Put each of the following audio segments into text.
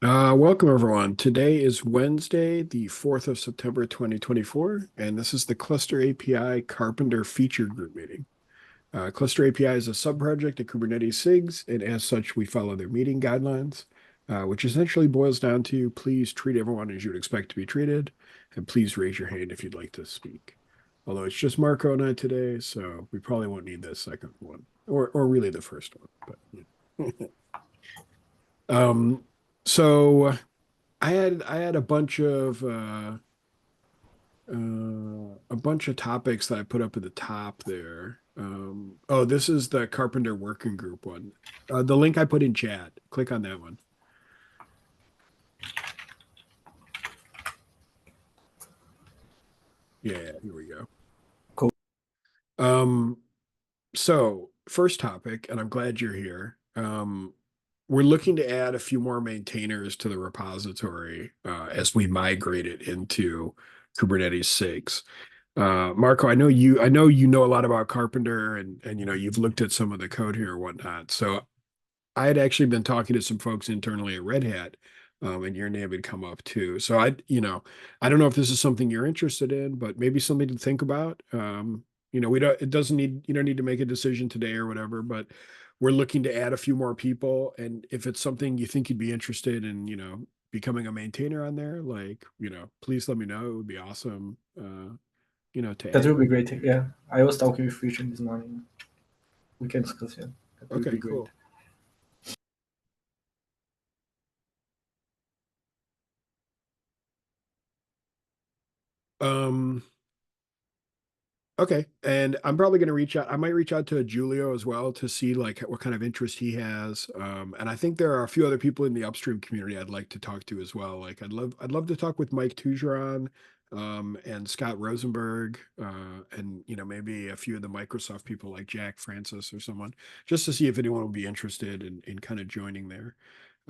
Welcome everyone. Today is Wednesday, the 4th of September, 2024, and this is the Cluster API Karpenter Feature Group meeting. Cluster API is a subproject of Kubernetes SIGs, and as such, we follow their meeting guidelines, which essentially boils down to please treat everyone as you would expect to be treated, and please raise your hand if you'd like to speak. Although it's just Marco and I today, so we probably won't need the second one, or really the first one, but yeah. Um, so I had a bunch of topics that I put up at the top there. Oh, this is the Carpenter Working Group one. The link I put in chat. Click on that one. Yeah, here we go. Cool. Um, so first topic, and I'm glad you're here. We're looking to add a few more maintainers to the repository as we migrate it into Kubernetes 6. Marco, I know you know a lot about Carpenter and you've looked at some of the code here or whatnot. So I had actually been talking to some folks internally at Red Hat, and your name had come up too. So I don't know if this is something you're interested in, but maybe something to think about. You don't need to make a decision today or whatever, but we're looking to add a few more people. And if it's something you think you'd be interested in, becoming a maintainer on there, please let me know. It would be awesome. To That add. will be great. Yeah, I was talking with Richard this morning. We can discuss it. That will Okay, be great. cool. Um, okay. And I'm probably going to reach out. I might reach out to Julio as well to see like what kind of interest he has. And I think there are a few other people in the upstream community I'd like to talk to as well. Like I'd love to talk with Mike Tugeron, and Scott Rosenberg, and maybe a few of the Microsoft people like Jack Francis or someone, just to see if anyone would be interested in kind of joining there.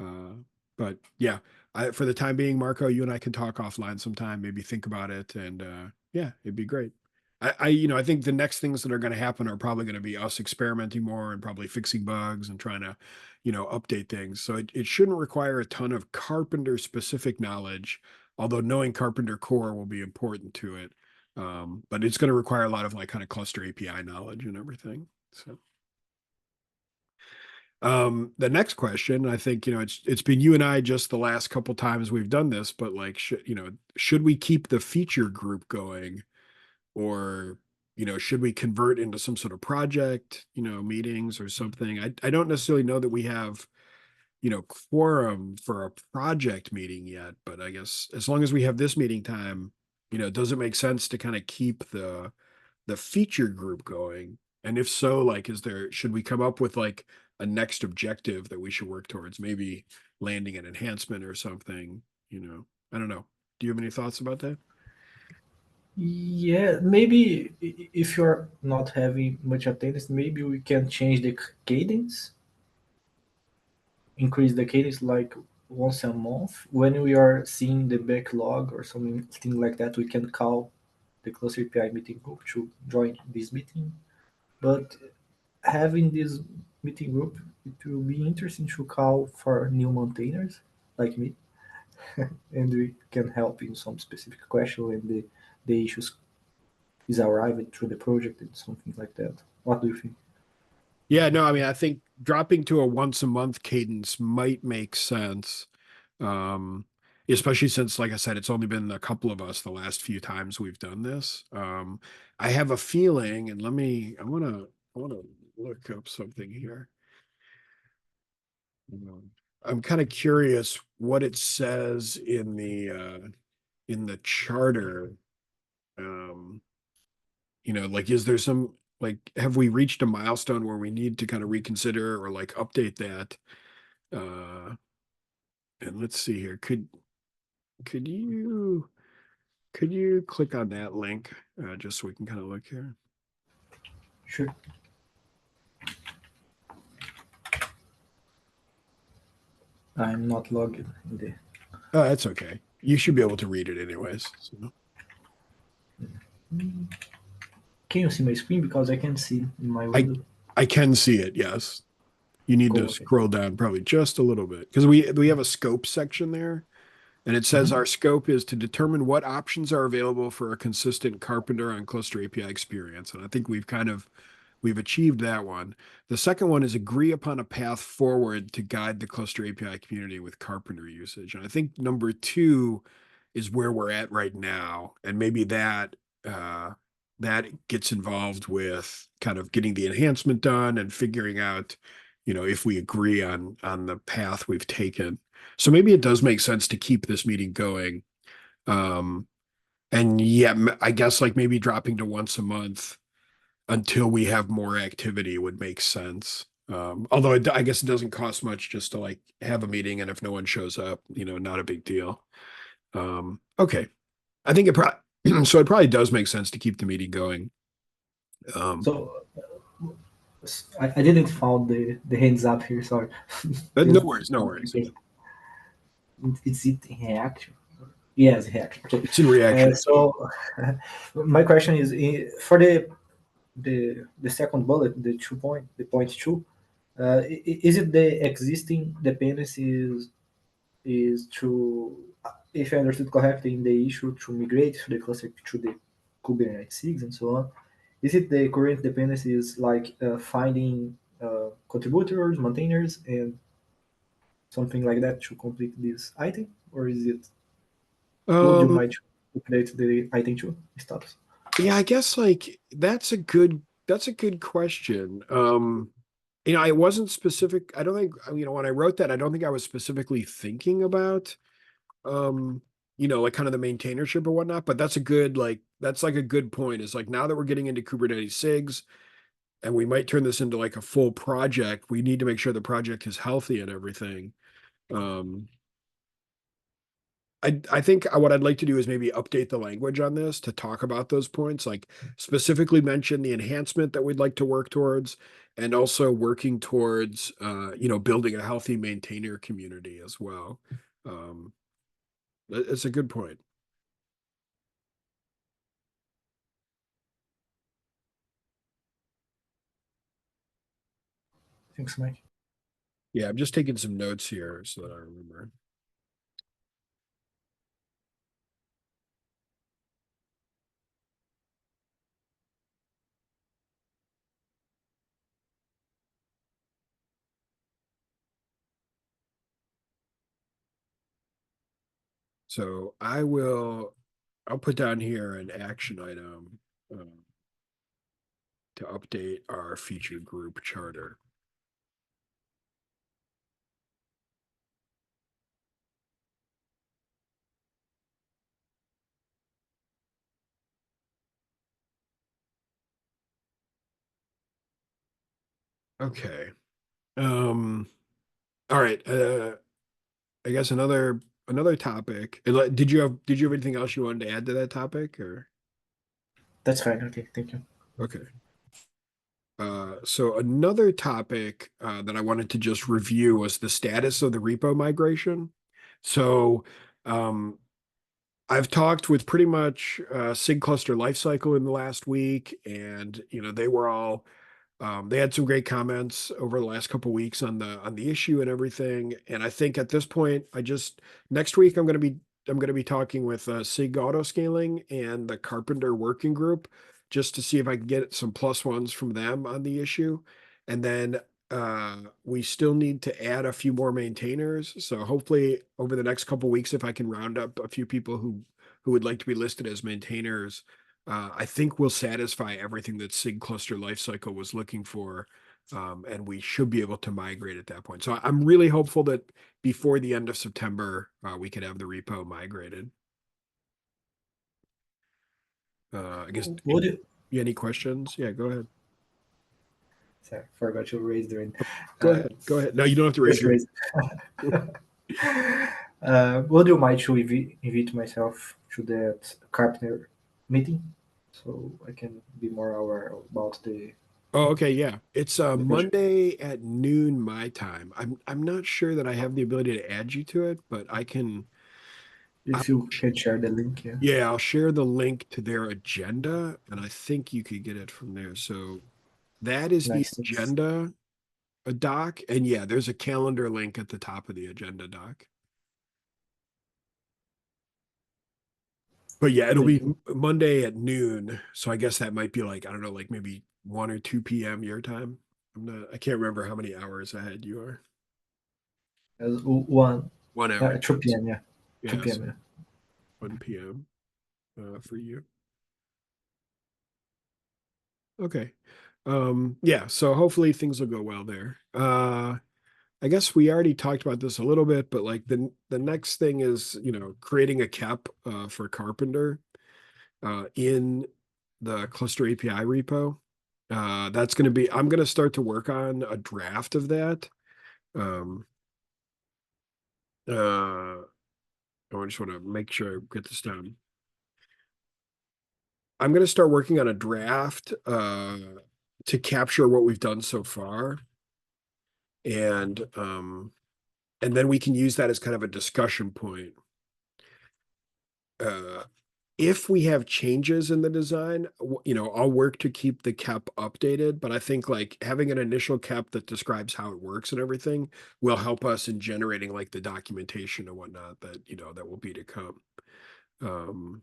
Uh, but yeah, for the time being, Marco, you and I can talk offline sometime, maybe think about it, and yeah, it'd be great. I think the next things that are going to happen are probably going to be us experimenting more and probably fixing bugs and trying to, update things. So it shouldn't require a ton of Carpenter specific knowledge, although knowing Carpenter core will be important to it. But it's going to require a lot of like kind of cluster API knowledge and everything. So. The next question, I think, it's been you and I just the last couple times we've done this, but like, should we keep the feature group going, or, should we convert into some sort of project, meetings or something? I don't necessarily know that we have, quorum for a project meeting yet, but I guess as long as we have this meeting time, does it make sense to kind of keep the feature group going? And if so, like, should we come up with like a next objective that we should work towards? Maybe landing an enhancement or something, I don't know. Do you have any thoughts about that? Yeah, maybe if you're not having much attendance, maybe we can change the cadence, increase the cadence like once a month. When we are seeing the backlog or something like that, we can call the Cluster API meeting group to join this meeting. But having this meeting group, it will be interesting to call for new maintainers like me, and we can help in some specific question when the issues is arrived through the project and something like that. What do you think? Yeah, no, I mean, I think dropping to a once a month cadence might make sense. Um, Especially since, like I said, it's only been a couple of us the last few times we've done this. I have a feeling, and I wanna look up something here. I'm kind of curious what it says in the charter. Um, like, is there some, like, have we reached a milestone where we need to kind of reconsider or like update that? Uh, and let's see here. Could you could you click on that link, just so we can kind of look here? Sure. I'm not logged in the. Oh, that's okay. You should be able to read it anyways. So. Can you see my screen? Because I can see in my I window. I can see it. Yes. You need to Cool. Okay. scroll down probably just a little bit because we have a scope section there. And it says Mhm. our scope is to determine what options are available for a consistent Carpenter on cluster API experience. And I think we've achieved that one. The second one is agree upon a path forward to guide the cluster API community with Carpenter usage. And I think number two is where we're at right now. And maybe uh, that gets involved with kind of getting the enhancement done and figuring out, if we agree on the path we've taken. So maybe it does make sense to keep this meeting going. Um, and yeah, I guess like maybe dropping to once a month until we have more activity would make sense. Although I guess it doesn't cost much just to like have a meeting, and if no one shows up, not a big deal. Okay, I think it probably so it probably does make sense to keep the meeting going. Um, So I didn't found the hands up here. Sorry. no Just worries, no worries. Yeah. it's it in reaction. Yes, reaction. Okay. It's in reaction. So my question is for the second bullet, the point two. Is it the existing dependencies is to, if I understood correctly, in the issue to migrate to the cluster to the Kubernetes SIGs and so on? Is it the current dependencies like finding contributors, maintainers, and something like that to complete this item, or is it would you Um, might update the item to status? yeah, I guess like that's a good question. I wasn't specific. I don't think, when I wrote that, I don't think I was specifically thinking about um, like kind of the maintainership or whatnot, but that's like a good point. Is like now that we're getting into Kubernetes SIGs and we might turn this into like a full project, we need to make sure the project is healthy and everything. Um, I think what I'd like to do is maybe update the language on this to talk about those points, like specifically mention the enhancement that we'd like to work towards, and also working towards, building a healthy maintainer community as well. Um, it's a good point. Thanks, Mike. Yeah, I'm just taking some notes here so that I remember. So I'll put down here an action item to update our feature group charter. Okay. Um, all right. I guess another topic. Did you have anything else you wanted to add to that topic or That's fine. Okay, thank you. okay. So another topic that I wanted to just review was the status of the repo migration. So um, I've talked with pretty much SIG Cluster Lifecycle in the last week, and they were all they had some great comments over the last couple weeks on the issue and everything. And I think at this point, next week I'm going to be talking with SIG Autoscaling and the Carpenter Working Group just to see if I can get some plus ones from them on the issue. And then we still need to add a few more maintainers. So hopefully over the next couple weeks, if I can round up a few people who would like to be listed as maintainers, I think we'll satisfy everything that SIG Cluster Lifecycle was looking for, and we should be able to migrate at that point. So I'm really hopeful that before the end of September, we could have the repo migrated. I guess Would you? any questions? Yeah, go ahead. Sorry, forgot to raise the hand. Go Uh, ahead. Go ahead. No, you don't have to raise just your raise. Would you mind to invite myself to that Carpenter meeting so I can be more aware about Oh, okay, yeah. It's the project? Monday at noon my time. I'm not sure that I have the ability to add you to it, but I can. I, If you can share the link, yeah. yeah, I'll share the link to their agenda, and I think you could get it from there. So that is the Nice things. agenda. a doc, and yeah, there's a calendar link at the top of the agenda doc. But yeah, it'll Very be good. Monday at noon. So I guess that might be like, I don't know, like maybe 1 or 2 p.m. your time. I can't remember how many hours ahead you are. As 1, 1 hour 2 difference. p.m. Yeah, 2 Yeah, p.m. so Yeah. 1 p.m. For you. Okay. Yeah, so hopefully things will go well there. I guess we already talked about this a little bit, but like the next thing is, creating a cap for Carpenter in the cluster API repo. That's going to be, I'm going to start to work on a draft of that. Um, I just want to make sure I get this down. I'm going to start working on a draft to capture what we've done so far. And then we can use that as kind of a discussion point. Uh, if we have changes in the design, I'll work to keep the cap updated, but I think like having an initial cap that describes how it works and everything will help us in generating like the documentation and whatnot that will be to come. Um,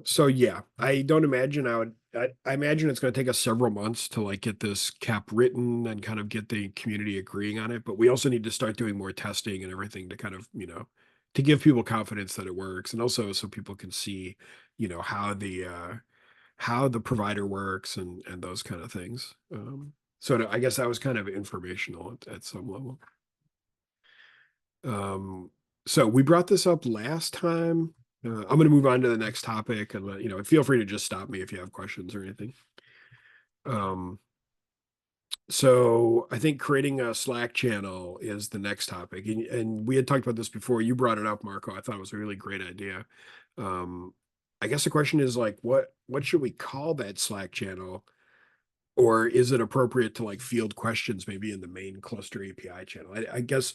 so yeah, I don't imagine I imagine it's going to take us several months to like get this cap written and kind of get the community agreeing on it. But we also need to start doing more testing and everything to kind of, to give people confidence that it works. And also so people can see, how the provider works and those kind of things. I guess that was kind of informational at some level. Um, so we brought this up last time. I'm going to move on to the next topic and feel free to just stop me if you have questions or anything. Um, so I think creating a Slack channel is the next topic. And we had talked about this before. You brought it up, Marco. I thought it was a really great idea. Um, I guess the question is like, what should we call that Slack channel? Or is it appropriate to like field questions maybe in the main cluster API channel? I guess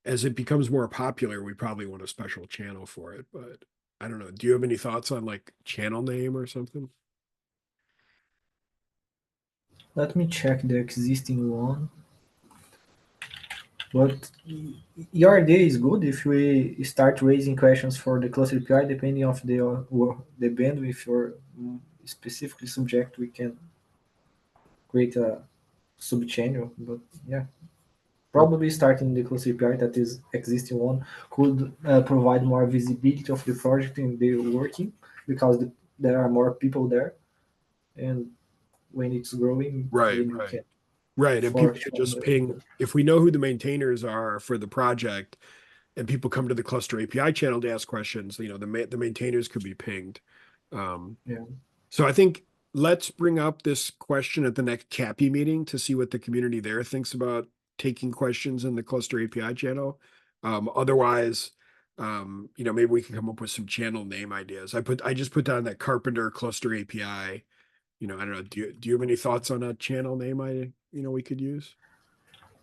as it becomes more popular, we probably want a special channel for it, but I don't know. Do you have any thoughts on like channel name or something? Let me check the existing one. But your idea is good if we start raising questions for the cluster API, depending of the bandwidth or specific subject, we can create a sub-channel. But yeah, probably starting the cluster API that is existing one could provide more visibility of the project and the working because there are more people there, and when it's growing, Right, then we right. can Right. And people fork could on just the. ping, if we know who the maintainers are for the project and people come to the cluster API channel to ask questions, the maintainers could be pinged. Um, Yeah. so I think let's bring up this question at the next CAPI meeting to see what the community there thinks about taking questions in the cluster API channel. Otherwise, maybe we can come up with some channel name ideas. I just put down that Carpenter cluster API. I don't know. Do you have any thoughts on a channel name we could use?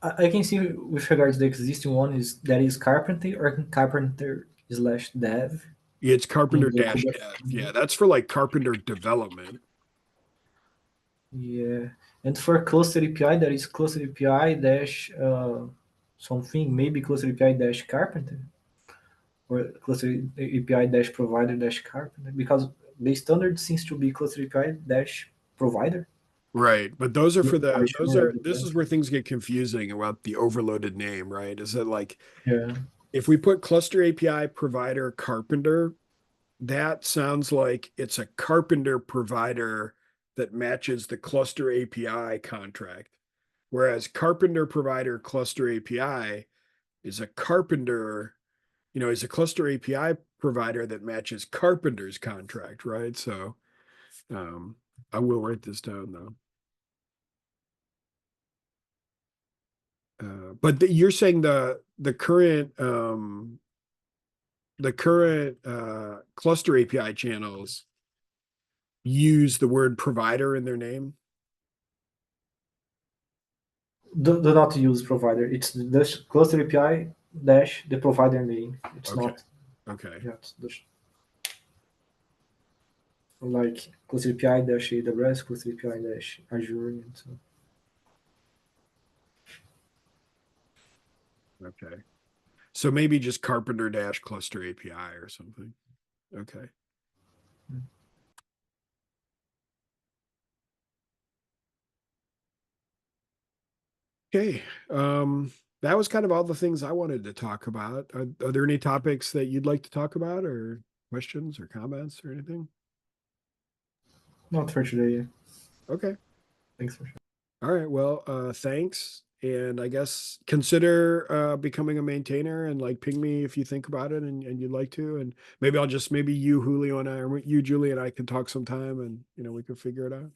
I can see with regards to the existing one is that is Carpenter or Carpenter slash dev Yeah, it's in Carpenter the dash dev. Yeah, Kubernetes. that's for like Carpenter development. Yeah, and for cluster API, there is cluster API dash something, maybe cluster API dash Carpenter or cluster API dash provider dash Carpenter because the standard seems to be cluster API dash provider. Right. But those are Not for really sure. It this is depends. where things get confusing about the overloaded name, right? Is that like Yeah. if we put cluster API provider Carpenter, that sounds like it's a Carpenter provider that matches the cluster API contract. Whereas Carpenter provider cluster API is a Carpenter, is a cluster API provider that matches Carpenter's contract, right? So um, I will write this down though. But you're saying the current cluster API channels use the word provider in their name. Do not use provider. It's the cluster API dash the provider name. It's Okay. not. Okay. Yeah. It's the, like Cluster API dash AWS, Cluster API dash Azure, and so. Okay. So maybe just Carpenter dash cluster API or something. Okay. Okay. That was kind of all the things I wanted to talk about. Are there any topics that you'd like to talk about, or questions or comments or anything? Not for today. Okay. Thanks for sharing. All right. Well, thanks. And I guess consider becoming a maintainer and like ping me if you think about it and you'd like to. And maybe I'll just maybe you, Julio, and I, or you, Julie, and I can talk sometime and we can figure it out.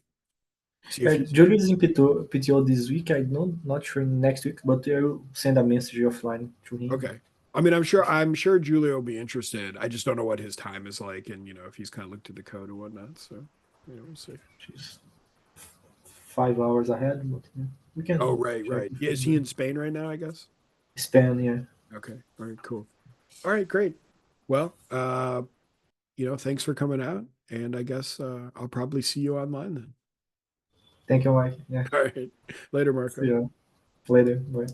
See if he's Julio is in PTO this week. I know, not sure next week, but I will send a message offline to him. okay. I mean, I'm sure Julio will be interested. I just don't know what his time is like and if he's kind of looked at the code and whatnot. So, we'll see. She's 5 hours ahead, but yeah, we Oh, can right, check right. if Yeah, is he in Spain right now, I guess? span. Yeah. Okay. All right, cool. All right, great. Well, thanks for coming out. And I guess I'll probably see you online then. Thank you, Mike. Yeah. All right. Later, See Marco. you later. Bye.